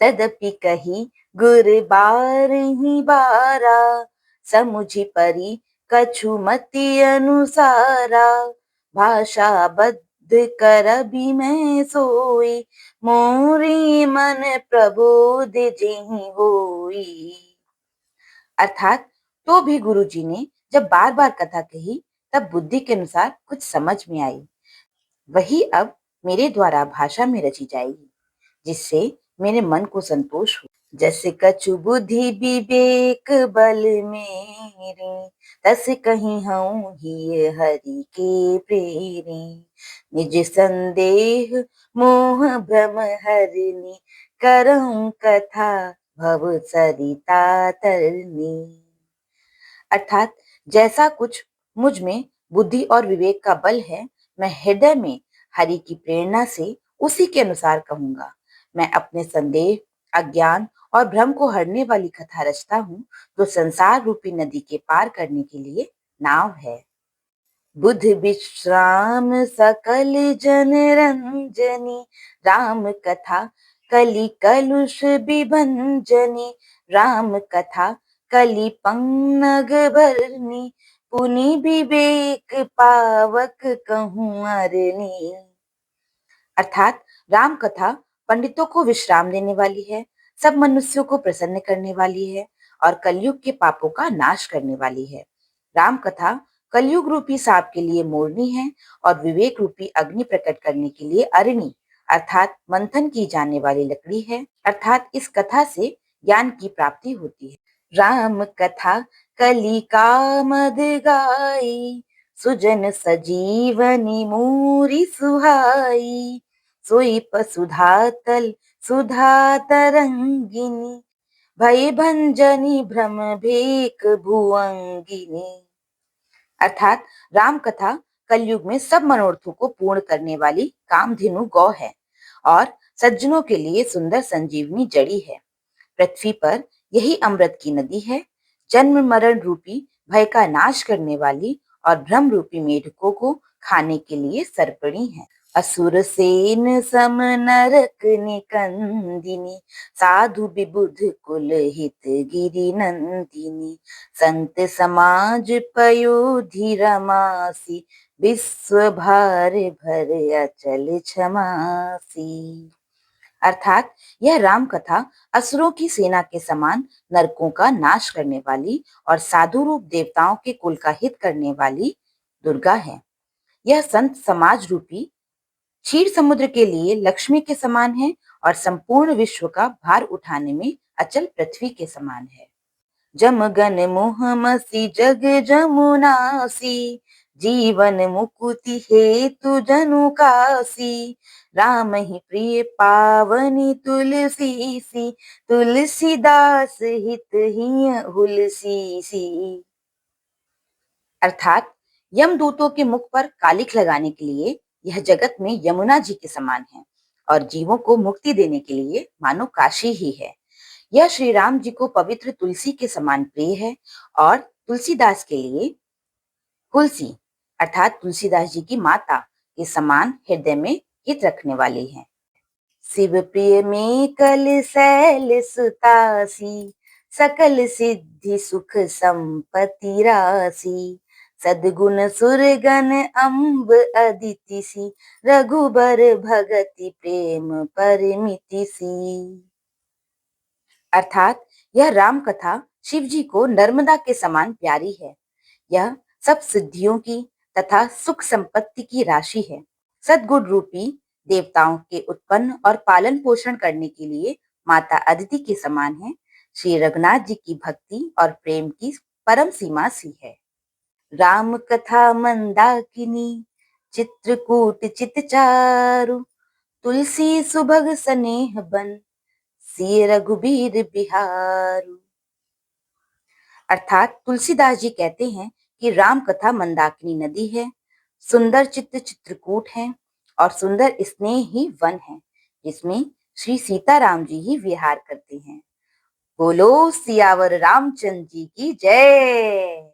तदपि कही गुर बारही बारा, समुझि परी कछु मति अनुसारा। भाषा बद्ध करबि मैं सोई, मोरी मन प्रबोध जेहि होई। अर्थात तो भी गुरुजी ने जब बार बार कथा कही तब बुद्धि के अनुसार कुछ समझ में आई, वही अब मेरे द्वारा भाषा में रची जाएगी, जिससे मेरे मन को संतोष हो। जैसे कछु बुद्धि विवेक बल मेरे, तस कहीं हूँ ही हरि के प्रेरे। निज संदेह मोह भ्रम हरनी, करऊं कथा भव सरिता तरनी। अर्थात जैसा कुछ मुझ में बुद्धि और विवेक का बल है, मैं हृदय में हरि की प्रेरणा से उसी के अनुसार कहूंगा। मैं अपने संदेह, अज्ञान और भ्रम को हरने वाली कथा रचता हूँ, जो संसार रूपी नदी के पार करने के लिए नाव है। बुध विश्राम सकल जन रंजनी, राम कथा कलि कलुष विभंजनी। राम कथा कलि पंग भरनी, पुनि विवेक पावक कहूँ अरनी। अर्थात राम कथा पंडितों को विश्राम देने वाली है, सब मनुष्यों को प्रसन्न करने वाली है और कलयुग के पापों का नाश करने वाली है। राम कथा कलयुग रूपी सांप के लिए मोरनी है और विवेक रूपी अग्नि प्रकट करने के लिए अरणी अर्थात मंथन की जाने वाली लकड़ी है। अर्थात इस कथा से ज्ञान की प्राप्ति होती है। राम कथा कली कामद गाई, सुजन सजीवनी मूरी सुहाई। सोई पसुधा तल सुधा तरंगिनी, भय भंजनी भ्रम भेक भुअंगिनी। अर्थात राम कथा कलयुग में सब मनोरथों को पूर्ण करने वाली कामधेनु गौ है और सज्जनों के लिए सुंदर संजीवनी जड़ी है। पृथ्वी पर यही अमृत की नदी है, जन्म मरण रूपी भय का नाश करने वाली और भ्रम रूपी मेढकों को खाने के लिए सर्पणी है। असुर सेन सम नरक निकंदिनी, साधु विबुध कुल हित गिरि नंदिनी। संत समाज पयोधि रमासी, विश्व भार भर अचल क्षमासी। अर्थात यह राम कथा असुरों की सेना के समान नरकों का नाश करने वाली और साधु रूप देवताओं के कुल का हित करने वाली दुर्गा है। यह संत समाज रूपी क्षीर समुद्र के लिए लक्ष्मी के समान है और संपूर्ण विश्व का भार उठाने में अचल पृथ्वी के समान है। जमगन मोह मसी जग जमुनासी, जीवन मुकुति हेतु जनु कासी। राम ही प्रिय पावनी तुलसी सी, तुलसीदास हित ही हुलसी सी। अर्थात यमदूतों के मुख पर कालिख लगाने के लिए यह जगत में यमुना जी के समान है और जीवों को मुक्ति देने के लिए मानो काशी ही है। यह श्री राम जी को पवित्र तुलसी के समान प्रिय है और तुलसीदास के लिए तुलसी अर्थात तुलसीदास जी की माता के समान हृदय में हित रखने वाली है। शिव प्रिय में कल शैल सुतासी, सकल सिद्धि सुख संपत्ति राशि। सद्गुण सुरगन अम्ब अदिति सी, रघुबर भगति प्रेम परमिति सी। अर्थात यह राम कथा शिव जी को नर्मदा के समान प्यारी है। यह सब सिद्धियों की तथा सुख संपत्ति की राशि है। सद्गुण रूपी देवताओं के उत्पन्न और पालन पोषण करने के लिए माता अदिति के समान है। श्री रघुनाथ जी की भक्ति और प्रेम की परम सीमा सी है। राम कथा मंदाकिनी, चित्रकूट चित चारु। तुलसी सुभग स्नेह बन, सिय रघुबीर बिहारू। अर्थात तुलसीदास जी कहते हैं कि राम कथा मंदाकिनी नदी है, सुंदर चित्त चित्रकूट है और सुंदर स्नेह ही वन है, जिसमें श्री सीताराम जी ही विहार करते हैं। बोलो सियावर रामचंद्र जी की जय।